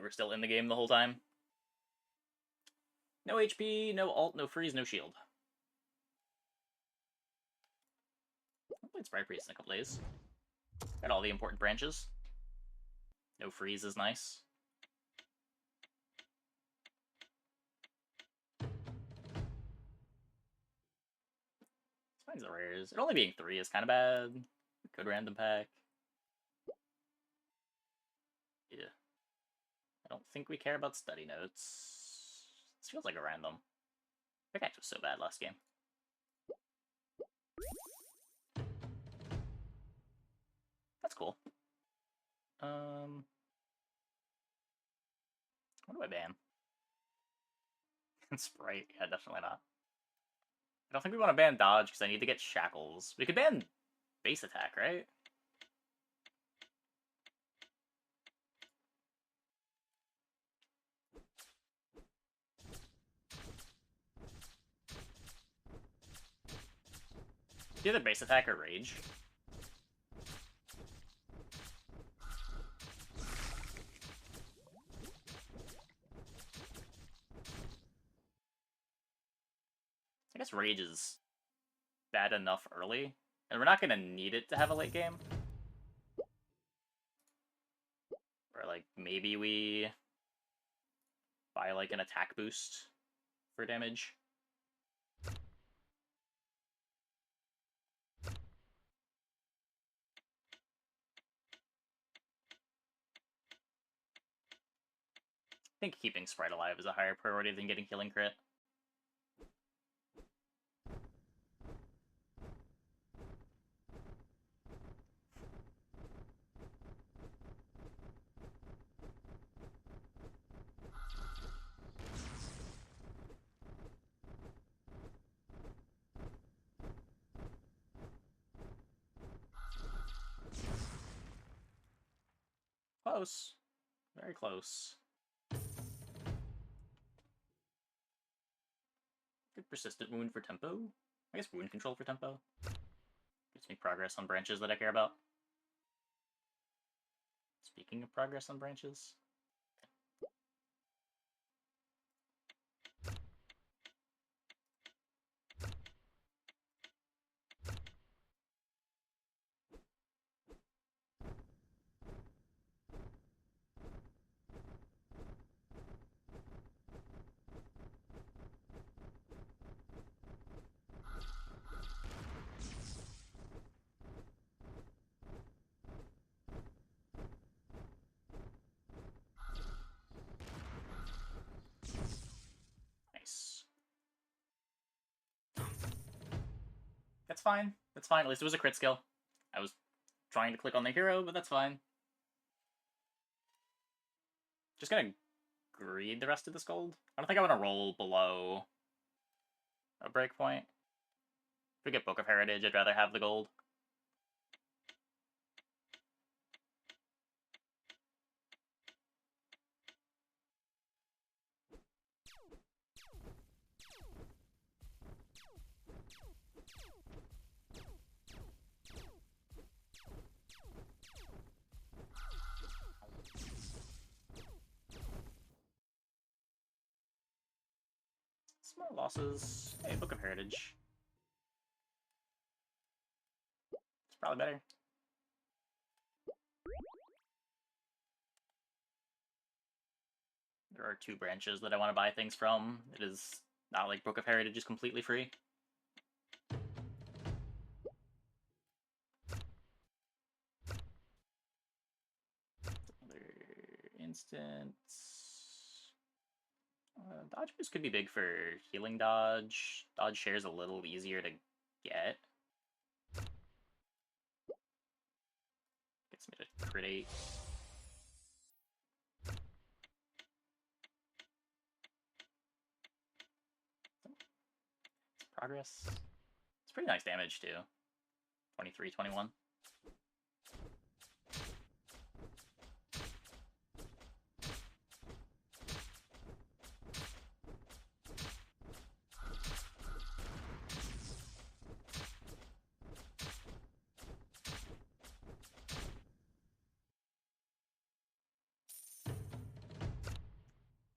They were still in the game the whole time. No HP, no ult, no freeze, no shield. I played Sprite Priest in a couple days. Got all the important branches. No freeze is nice. Finds the rares. It only being 3 is kind of bad. Good random pack. Yeah. I don't think we care about study notes. This feels like a random. Pickaxe was so bad last game. That's cool. What do I ban? Sprite? Yeah, definitely not. I don't think we want to ban dodge because I need to get shackles. We could ban base attack, right? Either base attack or rage. I guess rage is bad enough early, and we're not going to need it to have a late game. Or, like, maybe we buy, like, an attack boost for damage. I think keeping Sprite alive is a higher priority than getting healing crit. Close. Very close. Good persistent wound for tempo. I guess wound control for tempo. Gives me progress on branches that I care about. Speaking of progress on branches. Nice. That's fine. That's fine. At least it was a crit skill. I was trying to click on the hero, but that's fine. Just gonna greed the rest of this gold. I don't think I want to roll below a breakpoint. If we get Book of Heritage, I'd rather have the gold. Small losses. Hey, Book of Heritage. It's probably better. There are 2 branches that I want to buy things from. It is not like Book of Heritage is completely free. Another instant. Dodge boost could be big for healing dodge. Dodge share is a little easier to get. Gets me to crit 8. Progress. It's pretty nice damage too. 23, 21.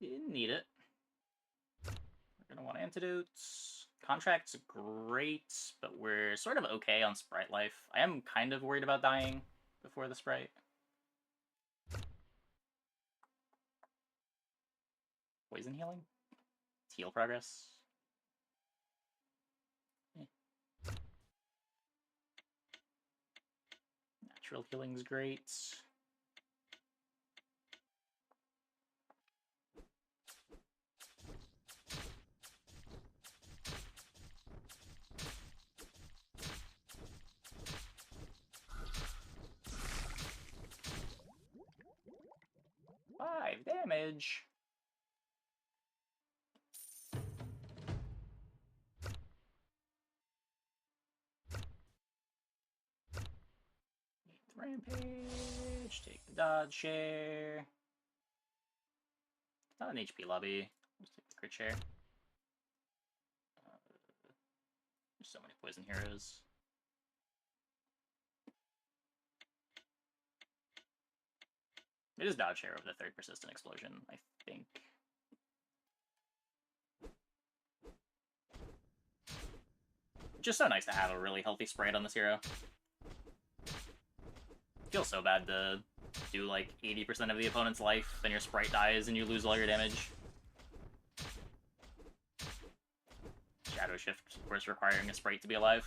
Didn't need it. We're gonna want antidotes. Contract's great, but we're sort of okay on Sprite life. I am kind of worried about dying before the Sprite. Poison healing? Heal progress? Natural healing's great. Five damage. Rampage. Take the dodge share. Not an HP lobby. Let's take the crit share. There's so many poison heroes. It is dodge share of the third persistent explosion, I think. Just so nice to have a really healthy Sprite on this hero. Feels so bad to do like 80% of the opponent's life, then your Sprite dies and you lose all your damage. Shadow Shift, of course, requiring a Sprite to be alive.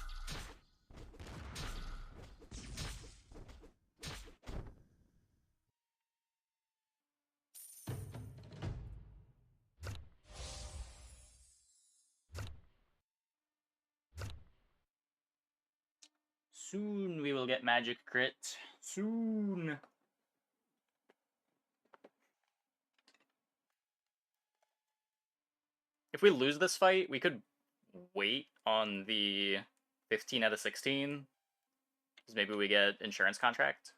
Soon we will get magic crit. Soon. If we lose this fight, we could wait on the 15 out of 16. Because maybe we get insurance contract.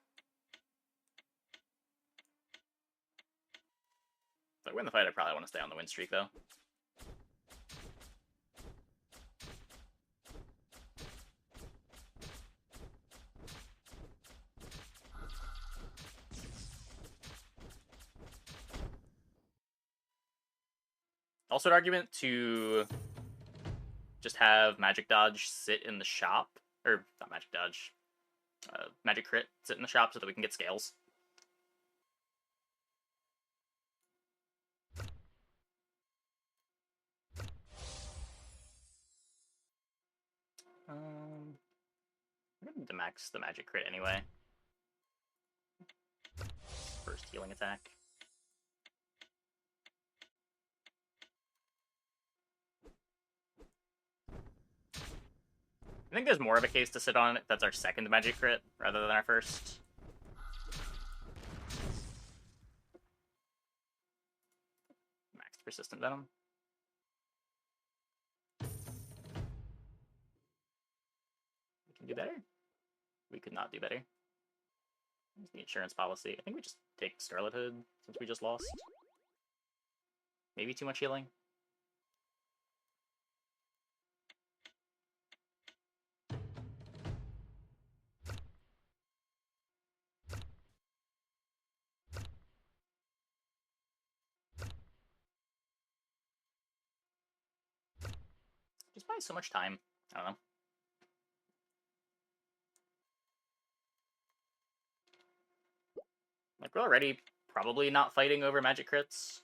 If I win the fight, I probably want to stay on the win streak, though. Also an argument to just have Magic Dodge sit in the shop, or not Magic Dodge, Magic Crit sit in the shop so that we can get scales. I'm going to max the Magic Crit anyway. First healing attack. I think there's more of a case to sit on it. That's our second Magic Crit rather than our first. Max Persistent Venom. We can do better. We could not do better. Here's the insurance policy. I think we just take Scarlet Hood since we just lost. Maybe too much healing. Just buys so much time. I don't know. Like, we're already probably not fighting over magic crits.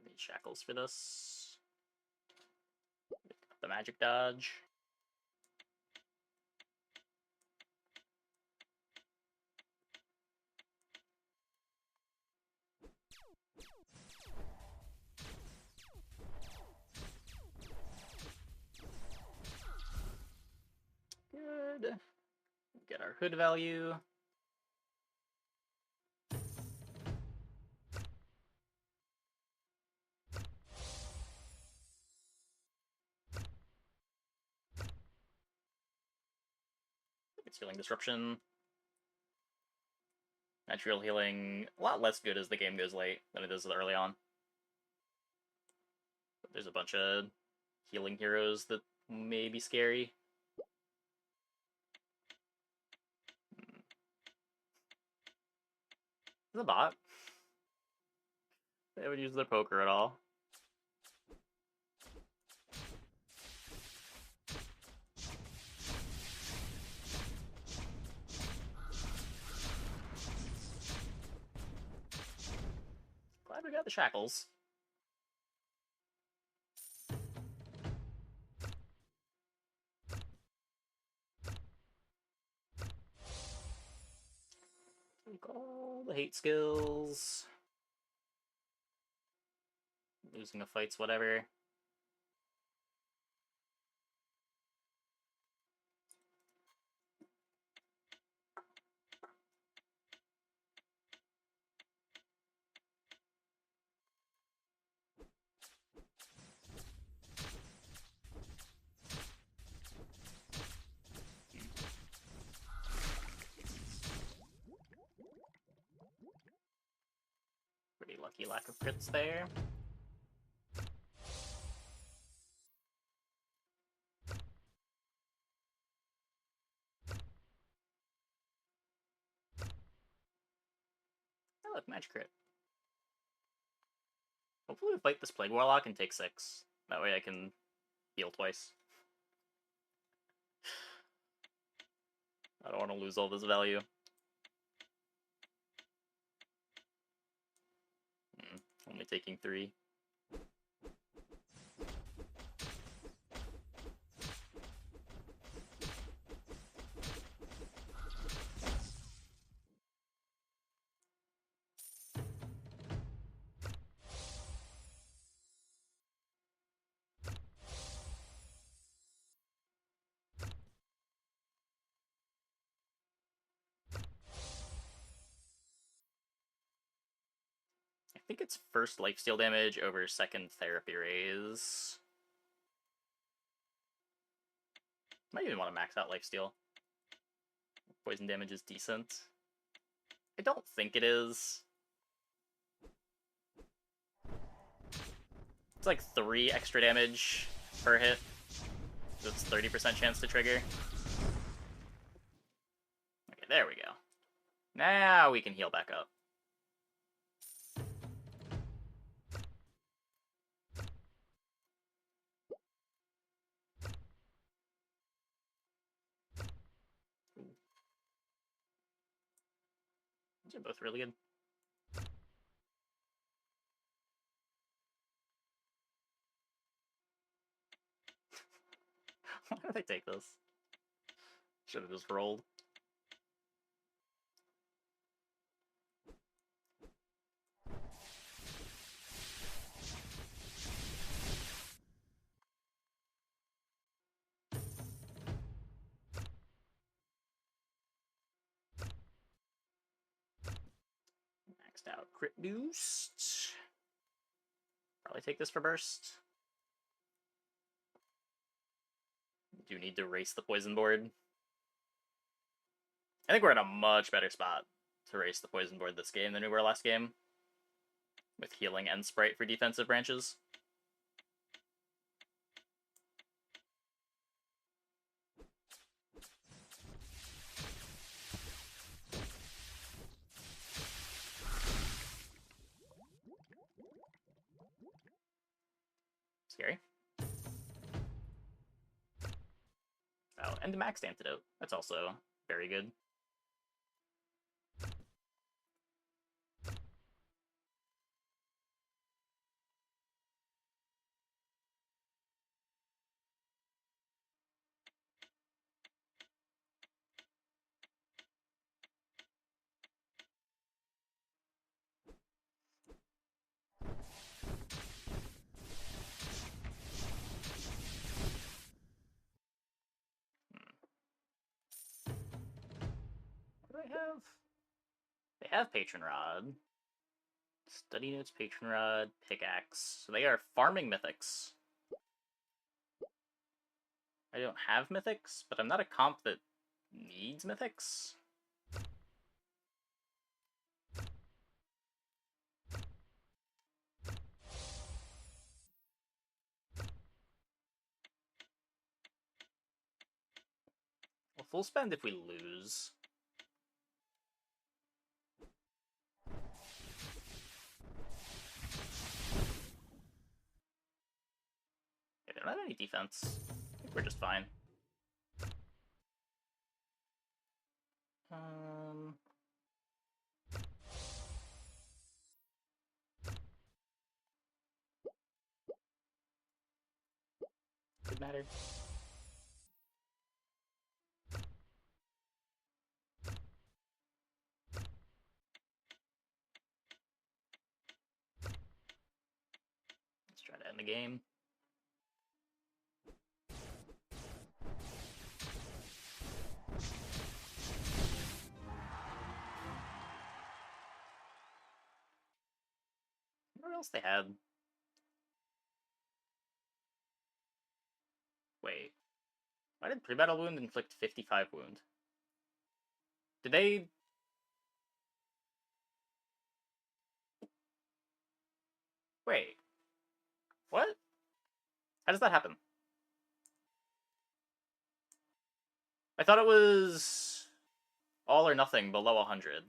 Need shackles for this. The magic dodge. Good. Get our hood value. It's healing disruption. Natural healing, a lot less good as the game goes late than it is early on. But there's a bunch of healing heroes that may be scary. It's a bot. They haven't used their poker at all. Glad we got the shackles. Take all the hate skills. Losing a fight's whatever. Pretty lucky lack of crits there. Oh, look, magic crit. Hopefully we fight this Plague Warlock and take 6. That way I can heal twice. I don't want to lose all this value. Only taking 3. I think it's first lifesteal damage over second therapy raise. Might even want to max out lifesteal. Poison damage is decent. I don't think it is. It's like 3 extra damage per hit. That's 30% chance to trigger. Okay, there we go. Now we can heal back up. These are both really good. Why did I take this? Should have just rolled. Maxed out crit boost. Probably take this for burst. Do need to race the poison board. I think we're in a much better spot to race the poison board this game than we were last game. With healing and Sprite for defensive branches. Scary. Oh, and the maxed antidote. That's also very good. What do they have? They have Patron Rod. Study Notes, Patron Rod, Pickaxe. So they are farming mythics. I don't have mythics, but I'm not a comp that Needs mythics. Well, full spend if we lose. Yeah, they don't have any defense. I think we're just fine. Could matter. Let's try to end the game. What else they had? Wait. Why did pre-battle wound inflict 55 wound? Did they... Wait. What? How does that happen? I thought it was all or nothing below 100.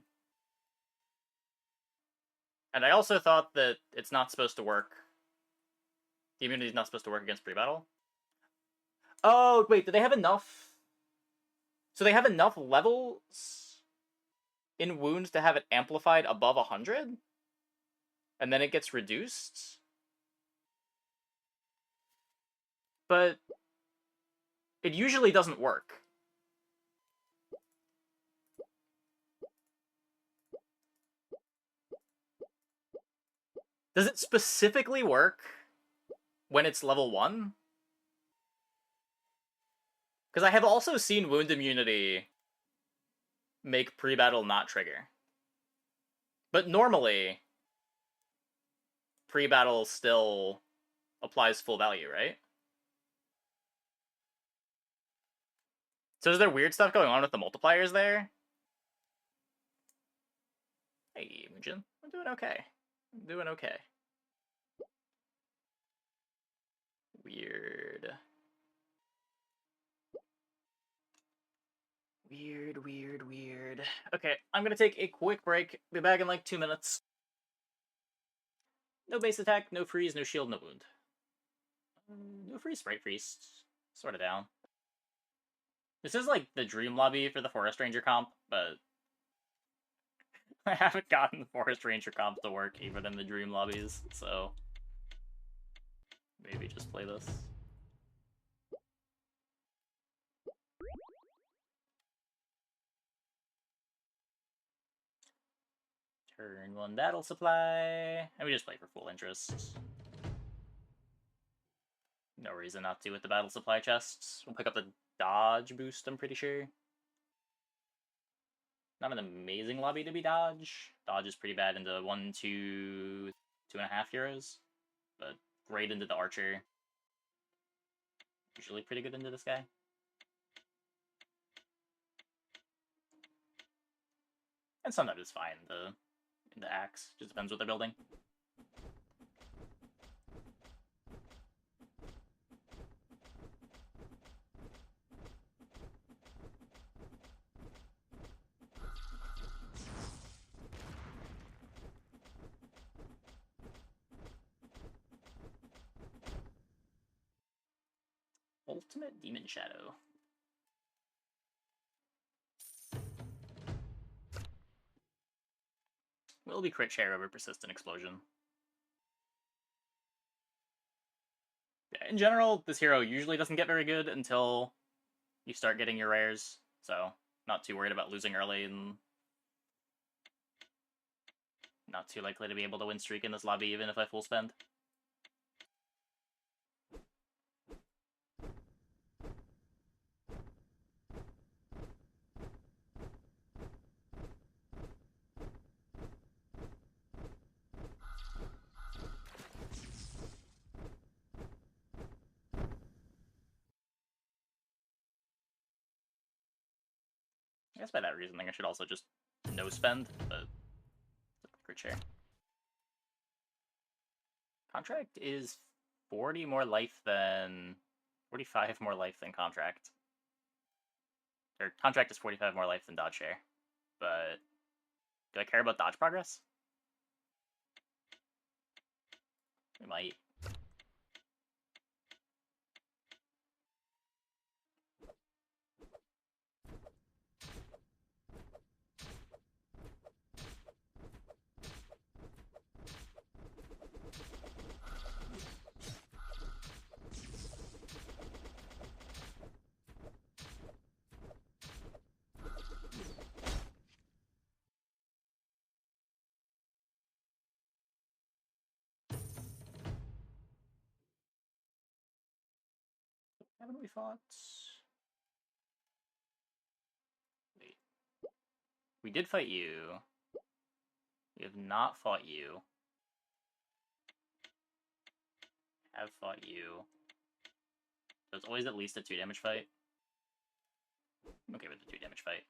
And I also thought that it's not supposed to work. The immunity is not supposed to work against pre-battle. Oh, wait, do they have enough? So they have enough levels in wounds to have it amplified above 100? And then it gets reduced? But it usually doesn't work. Does it specifically work when it's level 1? Because I have also seen wound immunity make pre-battle not trigger. But normally, pre-battle still applies full value, right? So is there weird stuff going on with the multipliers there? Hey, Mugen. I'm doing okay. I'm doing okay. Weird. Weird. Okay, I'm gonna take a quick break. Be back in like 2 minutes. No base attack, no freeze, no shield, no wound. No freeze, Sprite Priest. Sort of down. This is like the dream lobby for the Forest Ranger comp, but I haven't gotten the Forest Ranger comp to work even in the dream lobbies, so maybe just play this. Turn 1 battle supply, and we just play for full interest. No reason not to with the battle supply chests. We'll pick up the dodge boost, I'm pretty sure. Not an amazing lobby to be dodge. Dodge is pretty bad into 1, 2, 2.5 euros, but great into the archer. Usually pretty good into this guy. And sometimes it's fine in the axe. Just depends what they're building. Ultimate Demon Shadow. Will be crit share over Persistent Explosion. Yeah, in general, this hero usually doesn't get very good until you start getting your rares, so not too worried about losing early and not too likely to be able to win streak in this lobby even if I full spend. guess by that reasoning I should also just no spend, but crit share. Contract is 40 more life than 45 more life than contract. Or contract is 45 more life than dodge share. But do I care about dodge progress? We might. Haven't we fought? Wait. We did fight you. We have not fought you. Have fought you. So it's always at least a 2 damage fight. I'm okay with the 2 damage fight.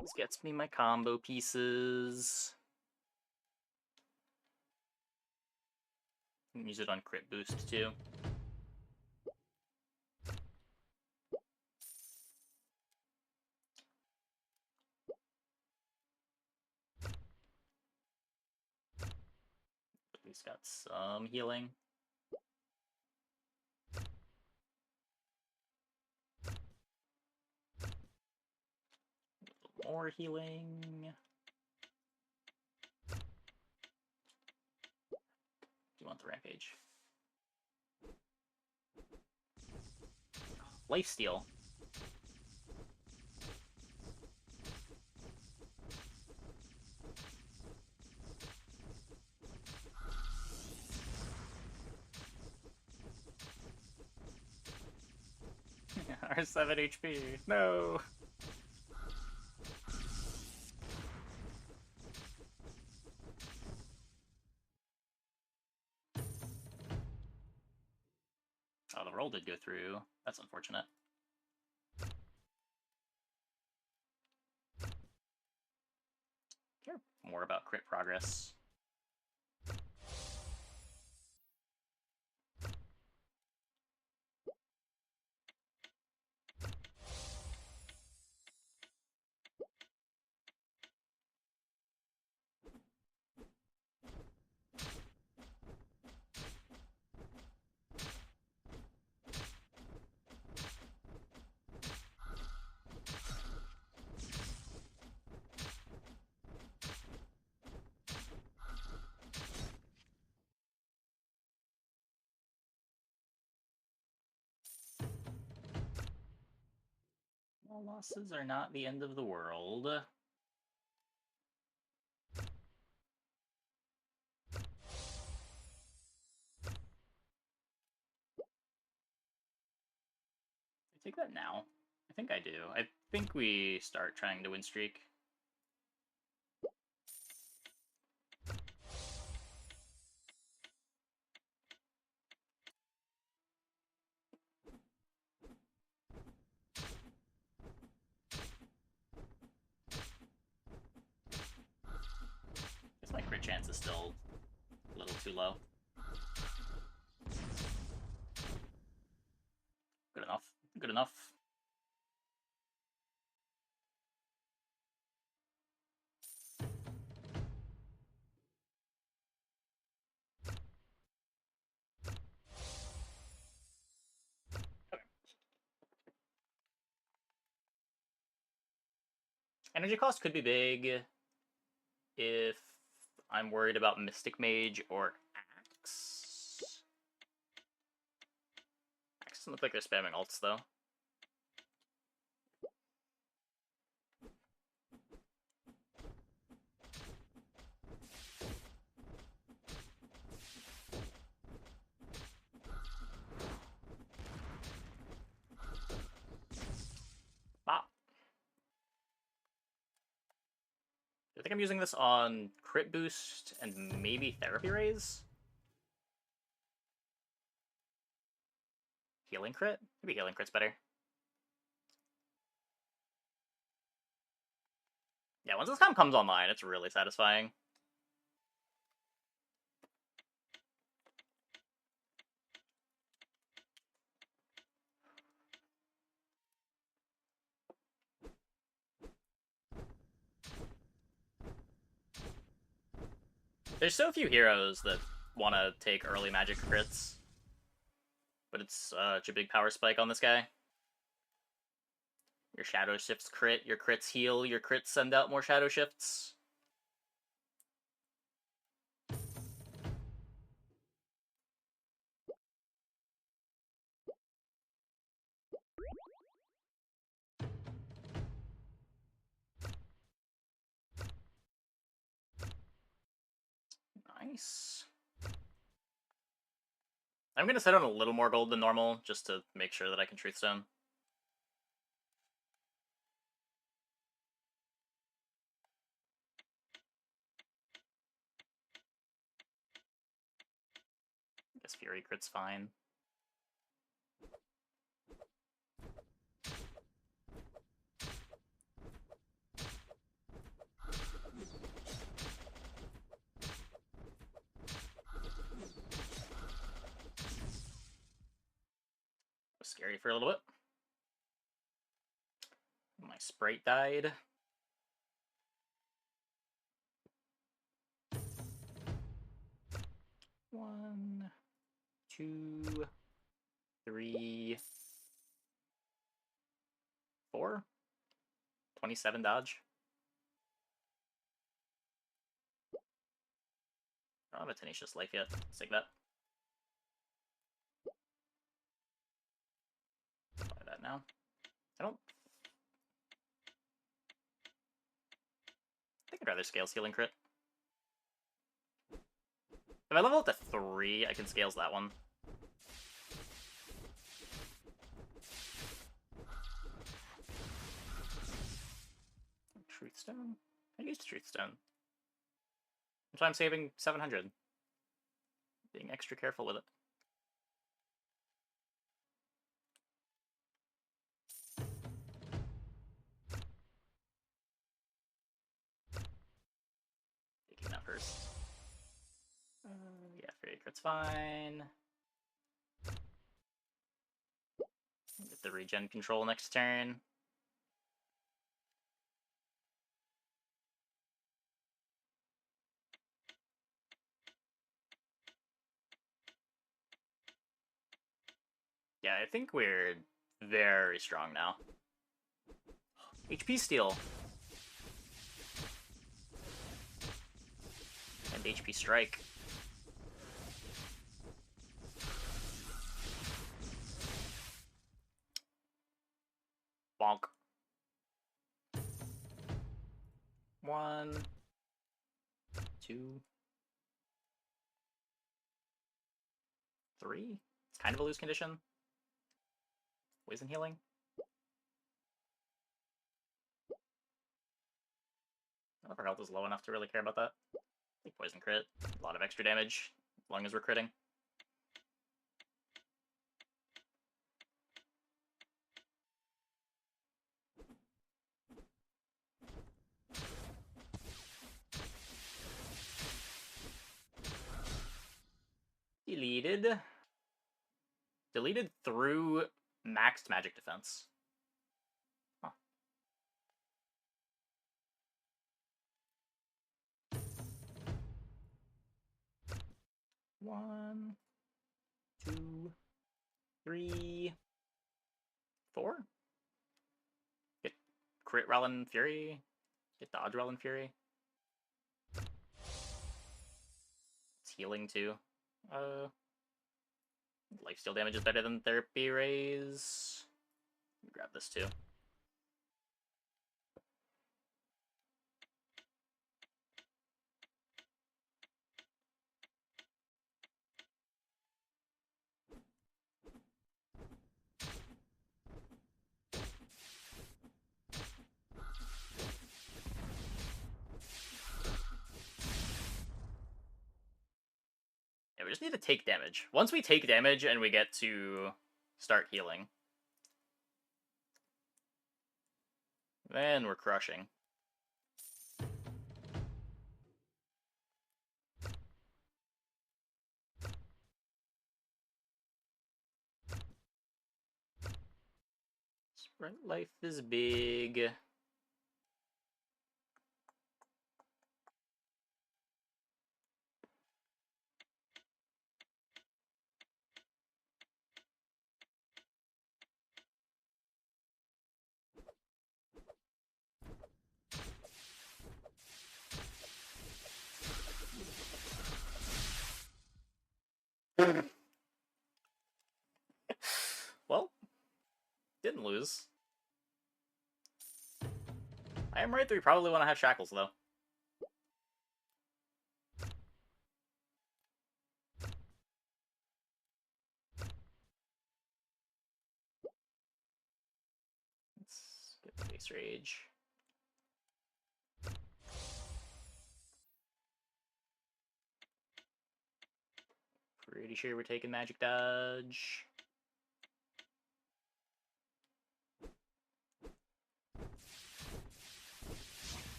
This gets me my combo pieces. You can use it on crit boost too. At least got some healing. A little more healing. Do you want the rampage? Lifesteal. Our 7 HP. No. Oh, the roll did go through. That's unfortunate. Care more about crit progress. Well, losses are not the end of the world. I take that now. I think I do. I think we start trying to win streak. Guess my crit chance is still a little too low. Good enough. Good enough. Energy cost could be big if I'm worried about Mystic Mage or Axe. Axe doesn't look like they're spamming ults, though. think I'm using this on crit boost and maybe therapy raise. Healing crit? Maybe healing crit's better. Yeah, once this comes online, it's really satisfying. There's so few heroes that want to take early magic crits, but it's such a big power spike on this guy. Your shadow shifts crit, your crits heal, your crits send out more shadow shifts. Nice. I'm going to set on a little more gold than normal, just to make sure that I can Truthstone. I guess Fury crit's fine. Was scary for a little bit. My Sprite died. One, two, three, 4. 27 dodge. I don't have a Tenacious Life yet. Let's take that. Buy that now. I think I'd rather Scales Healing Crit. If I level up to 3, I can Scales that one. Truthstone? I used Truthstone. That's why I'm saving 700. Being extra careful with it. Taking that first. Yeah, Fury Crit's fine. Get the regen control next turn. Yeah, I think we're very strong now. HP steal. And HP strike. Bonk. 1, 2, 3. It's kind of a lose condition. Poison healing. I hope our health is low enough to really care about that. I think poison crit. A lot of extra damage, as long as we're critting. Deleted. Deleted through maxed magic defense. Huh. One, 2, 3, 4. Get crit Relin Fury. Get dodge Relin Fury. It's healing too. Lifesteal damage is better than therapy raise. Grab this too. we just need to take damage. Once we take damage and we get to start healing, then we're crushing. Sprite life is big. Well, didn't lose. I am right that we probably want to have shackles, though. Let's get the base rage. Pretty sure we're taking magic dodge.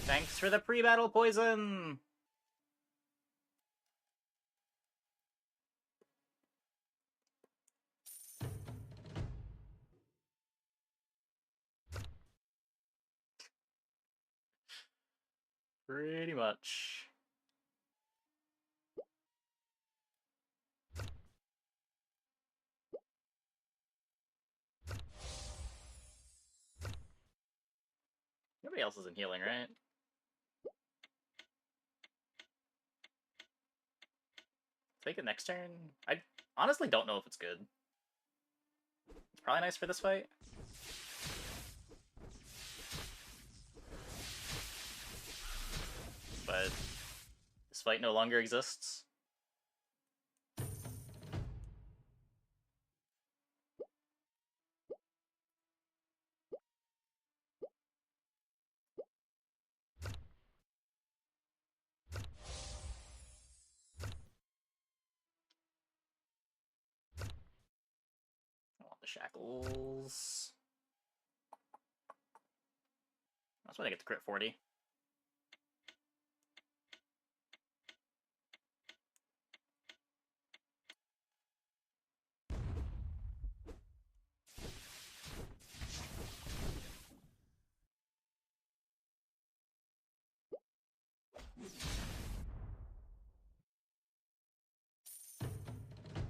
Thanks for the pre-battle poison! Pretty much. Nobody else isn't healing, right? Take it next turn? I honestly don't know if it's good. It's probably nice for this fight. But this fight no longer exists. I want the shackles. That's when I get to crit 40.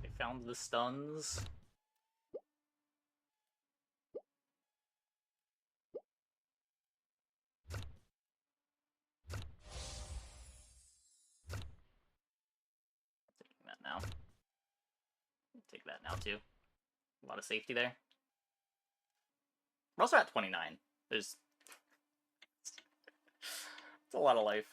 They found the stuns. Taking that now. Take that now too. A lot of safety there. We're also at 29. There's it's a lot of life.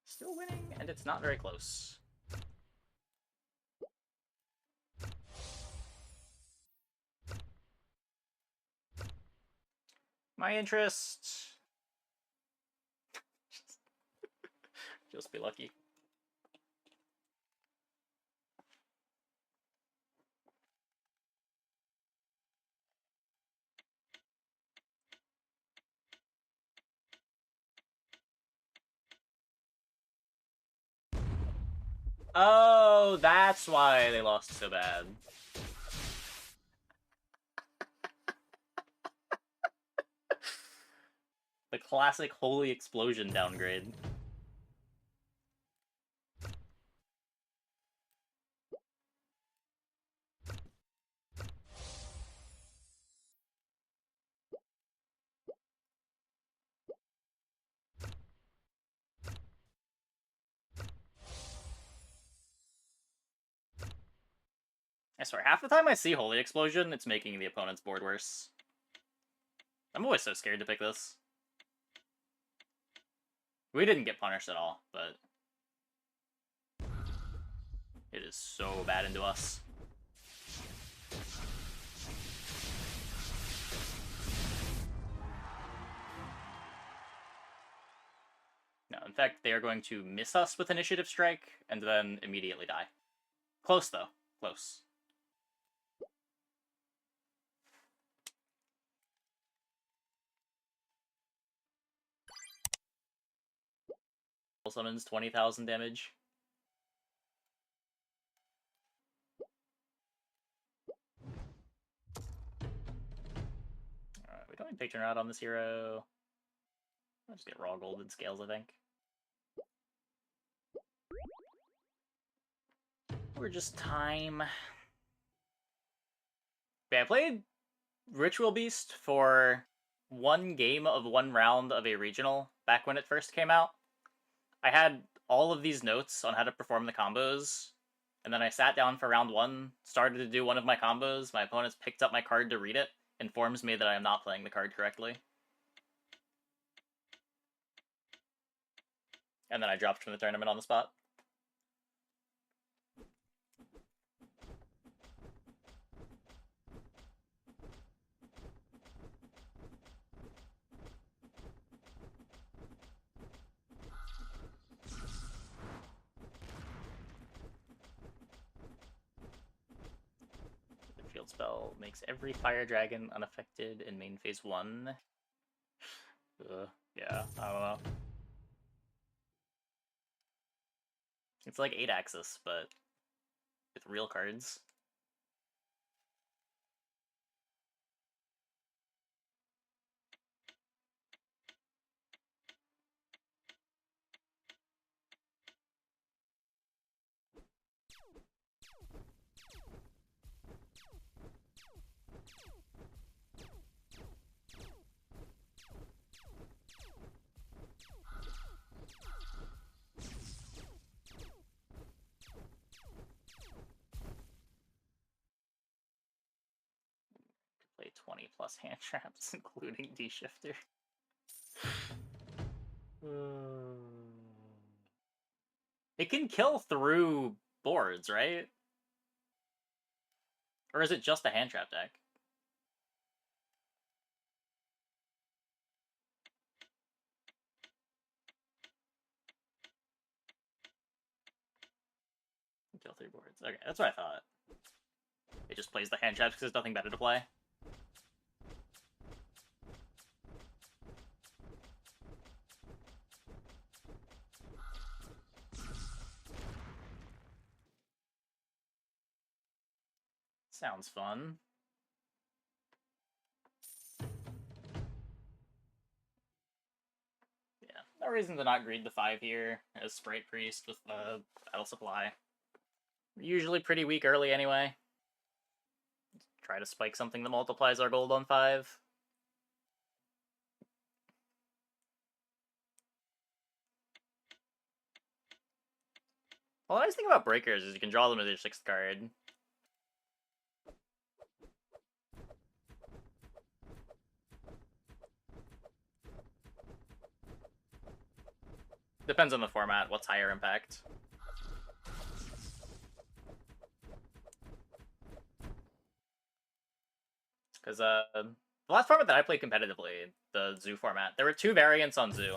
Still winning, and it's not very close. My interest. Just be lucky. Oh, that's why they lost so bad. The classic holy explosion downgrade. I swear, half the time I see holy explosion, it's making the opponent's board worse. I'm always so scared to pick this. We didn't get punished at all, but It is so bad into us. No, in fact, they are going to miss us with Initiative Strike, and then immediately die. Close, though. Close. Summons 20,000 damage. Alright, we don't take turn out on this hero. I'll just get raw golden scales, I think. We're just time. Yeah, I played Ritual Beast for one game of one round of a regional back when it first came out. I had all of these notes on how to perform the combos, and then I sat down for round one, started to do one of my combos, my opponents picked up my card to read it, informs me that I am not playing the card correctly. And then I dropped from the tournament on the spot. Field spell makes every fire dragon unaffected in main phase 1. Yeah, I don't know. It's like 8-axis, but with real cards. Play 20 plus hand traps, including D-Shifter. It can kill through boards, right? Or is it just a hand trap deck? Kill 3 boards. Okay, that's what I thought. It just plays the hand traps because there's nothing better to play. Sounds fun. Yeah, no reason to not greed the 5 here as Sprite Priest with the Battle Supply. Usually pretty weak early anyway. Try to spike something that multiplies our gold on 5. Well, the nice thing about breakers is you can draw them as your 6th card. Depends on the format, what's higher impact. Because the last format that I played competitively, the Zoo format, there were 2 variants on Zoo.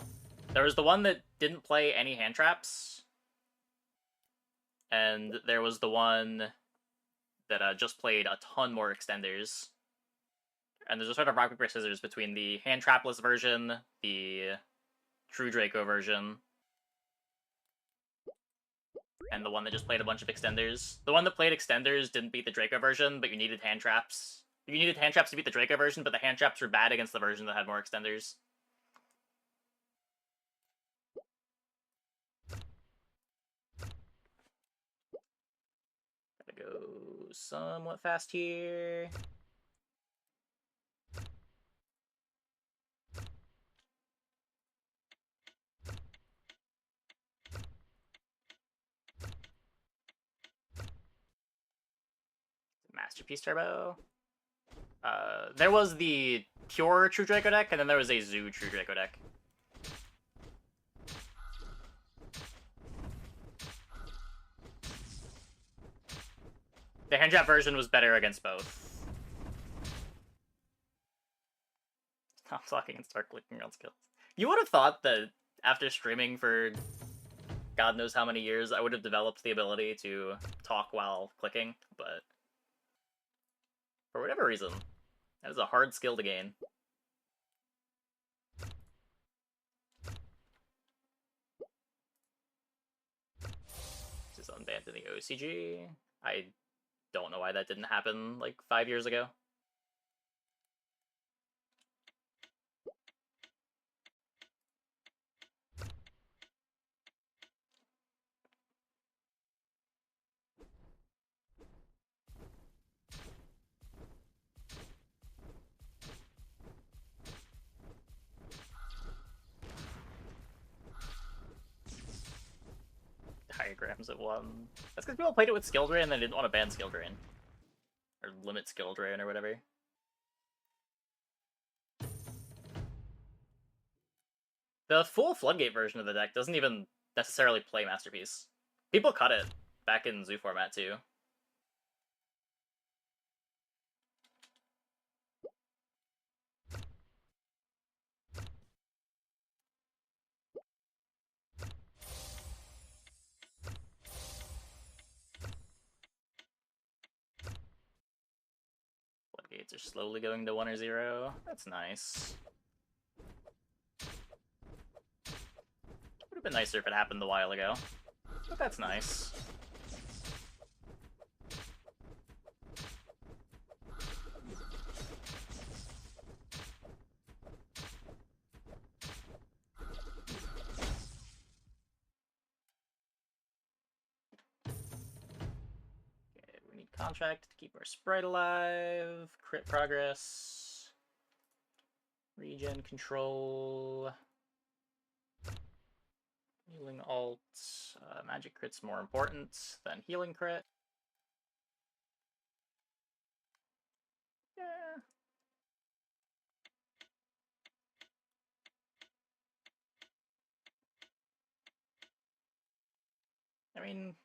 There was the one that didn't play any hand traps, and there was the one that just played a ton more extenders. And there's a sort of rock, paper, scissors between the hand trapless version, the True Draco version, and the one that just played a bunch of extenders. The one that played extenders didn't beat the Draco version, but you needed hand traps. You needed hand traps to beat the Draco version, but the hand traps were bad against the version that had more extenders. Gotta go somewhat fast here. Masterpiece Turbo. There was the pure True Draco deck, and then there was a Zoo True Draco deck. The hand trap version was better against both. Stop talking and start clicking on skills. You would have thought that after streaming for God knows how many years, I would have developed the ability to talk while clicking, but for whatever reason, that is a hard skill to gain. This is unbanned in the OCG. I don't know why that didn't happen like 5 years ago. Diagrams of one. That's because people played it with skill drain and they didn't want to ban skill drain. Or limit skill drain or whatever. The full Floodgate version of the deck doesn't even necessarily play Masterpiece. People cut it back in Zoo format too. Floodgates are slowly going to 1 or 0. That's nice. Would have been nicer if it happened a while ago. But that's nice. Okay, we need contract to keep our Sprite alive. Crit progress. Regen control. Healing alt. Magic crit's more important than healing crit. Yeah. I mean,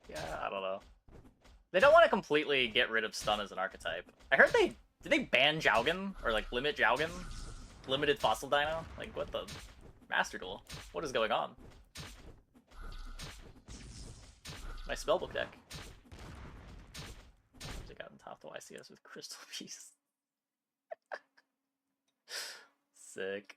yeah, I don't know. They don't want to completely get rid of stun as an archetype. I heard did they ban Jowgen? Or like limit Jowgen? Limited Fossil Dino? Like what the? Master Duel? What is going on? My spellbook deck. I got on top to YCS with Crystal Piece. Sick.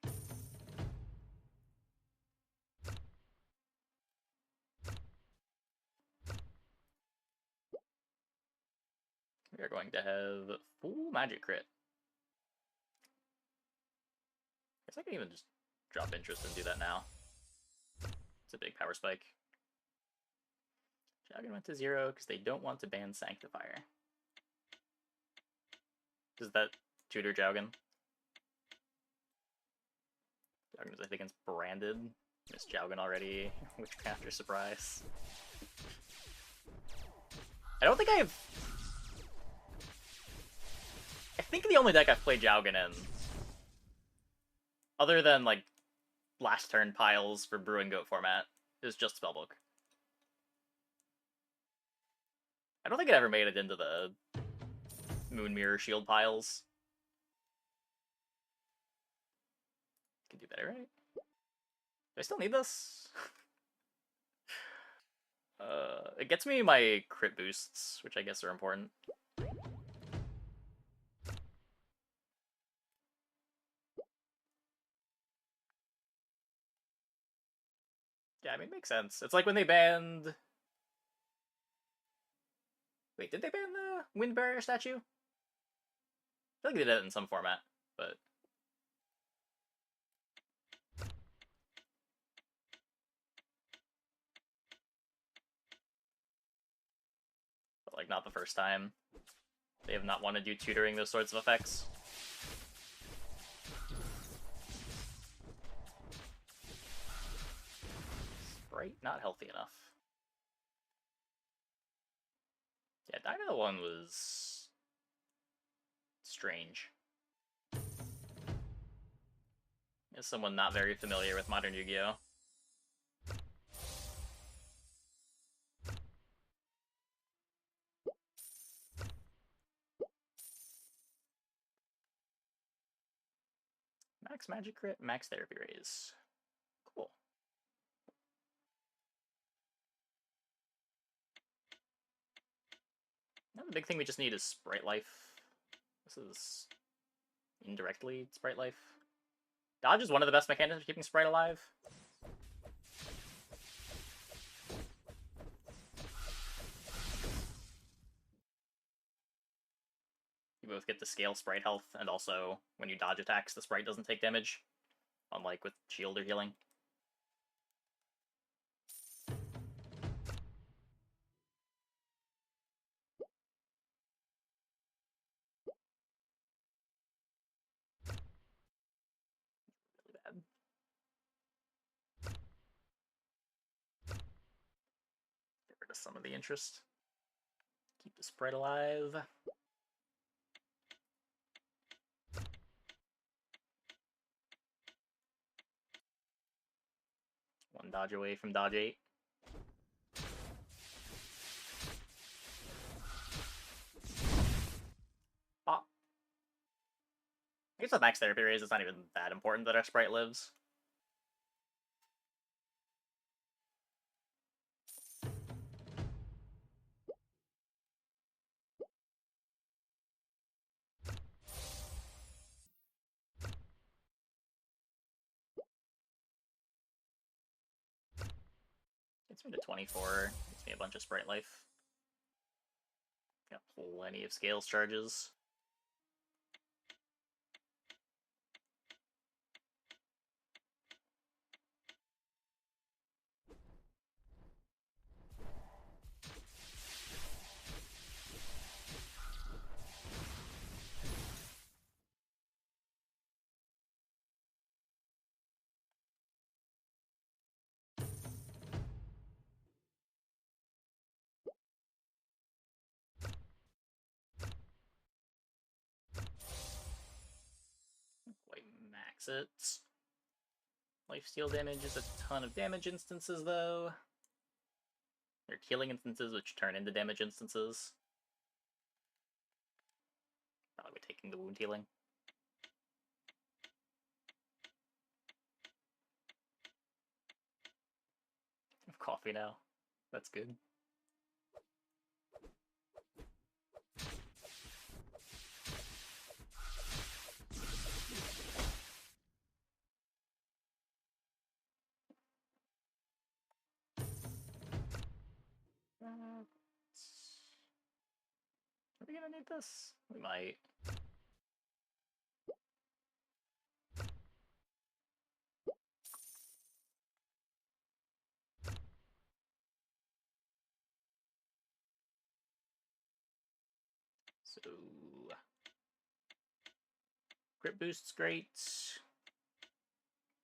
We are going to have full magic crit. I guess I can even just drop interest and do that now. It's a big power spike. Jowgen went to 0 because they don't want to ban Sanctifier. Does that tutor Jowgen? Jowgen is, I think, it's branded. Missed Jowgen already, which after surprise. I don't think I think the only deck I've played Jowgen in, other than like last turn piles for Brewing Goat format, is just Spellbook. I don't think it ever made it into the Moon Mirror Shield piles. Can do better, right? Do I still need this? It gets me my crit boosts, which I guess are important. Yeah, I mean, it makes sense. It's like when they banned... Wait, did they ban the Wind Barrier statue? I feel like they did it in some format, but... like, not the first time. They have not wanted you tutoring those sorts of effects. Sprite, not healthy enough. Yeah, Dino 1 was... strange. As someone not very familiar with modern Yu-Gi-Oh! Max magic crit, max therapy raise. Cool. Now the big thing we just need is Sprite life. This is indirectly Sprite life. Dodge is one of the best mechanics for keeping Sprite alive. You both get to scale Sprite health, and also, when you dodge attacks, the Sprite doesn't take damage, unlike with shield or healing. Really bad. Get rid of some of the interest. Keep the Sprite alive. One dodge away from dodge 8. Ah. I guess with max therapy raise, it's not even that important that our Sprite lives. Gets me to 24. Gets me a bunch of Sprite life. Got plenty of scales charges. Quite max it. Lifesteal damage is a ton of damage instances, though. They're healing instances, which turn into damage instances. Probably taking the wound healing. I have coffee now. That's good. Are we gonna need this? We might. So, crit boost's great.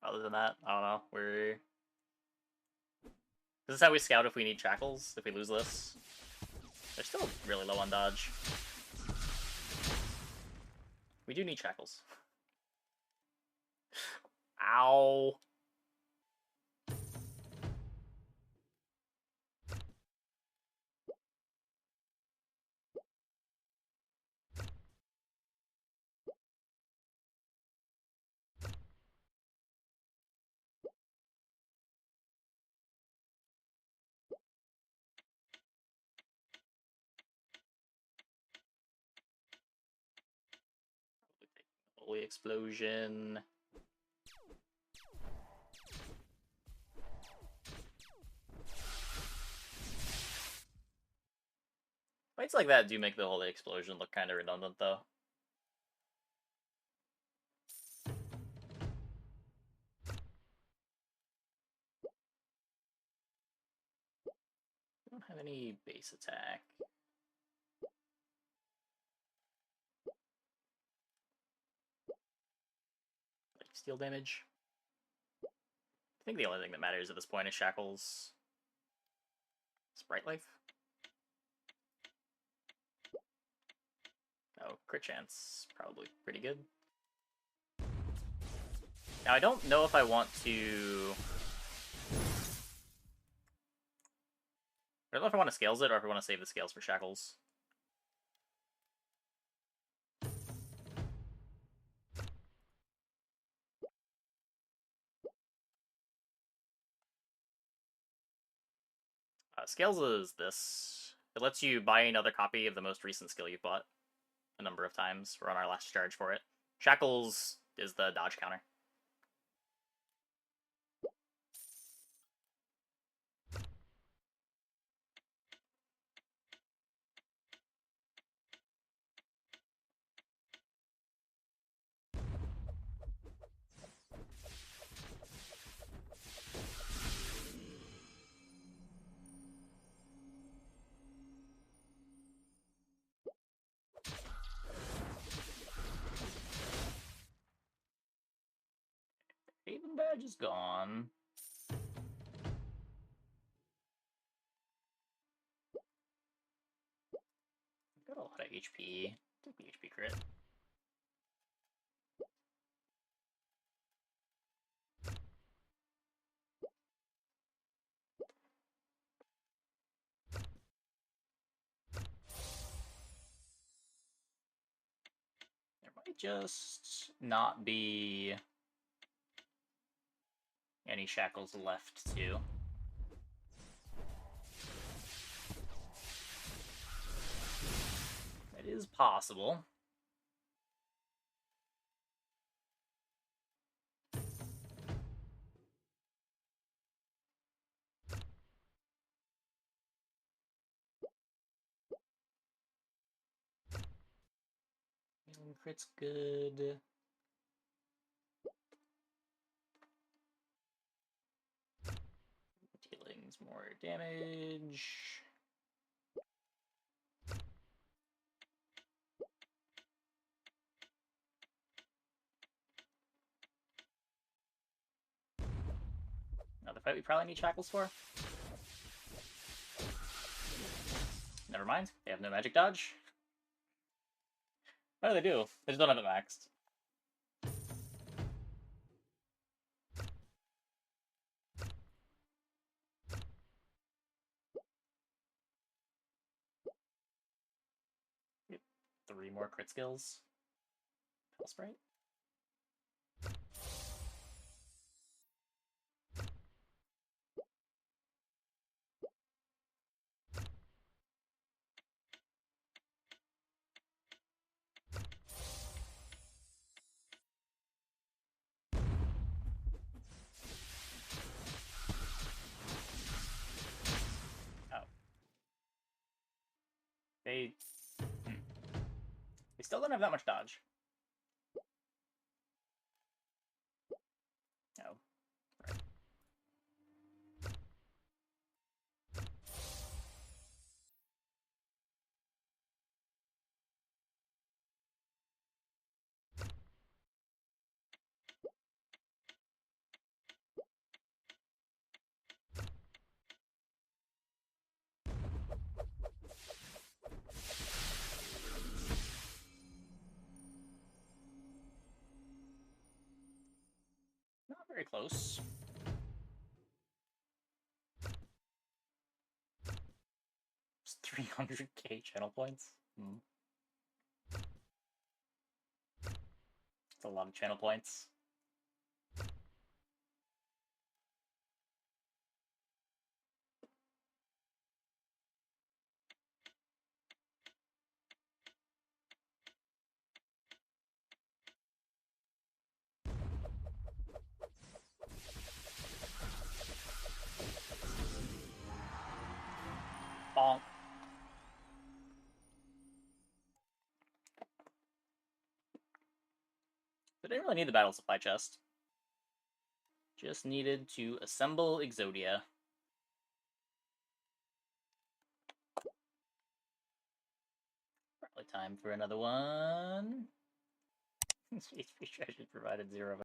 Other than that, I don't know. This is how we scout if we need shackles, if we lose this. They're still really low on dodge. We do need shackles. Ow. Holy explosion. Fights like that do make the holy explosion look kind of redundant, though. We don't have any base attack. Like steel damage. I think the only thing that matters at this point is shackles. Sprite life. Oh, crit chance. Probably pretty good. Now, I don't know if I want to... I don't know if I want to scales it or if I want to save the scales for shackles. I Scales is this. It lets you buy another copy of the most recent skill you've bought a number of times. We're on our last charge for it. Shackles is the dodge counter. Haven badge is gone. Got a lot of HP. Take the HP crit. There might just not be any shackles left too. It is possible. Crit's good. Dealing's more damage. Another fight we probably need shackles for. Never mind. They have no magic dodge. What do they do? They just don't have it maxed. Yep. 3 more crit skills. Sprite. They They still don't have that much dodge. Oh. Right. Not very close. It's 300k channel points. It's a lot of channel points. Bonk. But didn't really need the battle supply chest. Just needed to assemble Exodia. Probably time for another one. HP treasures provided 0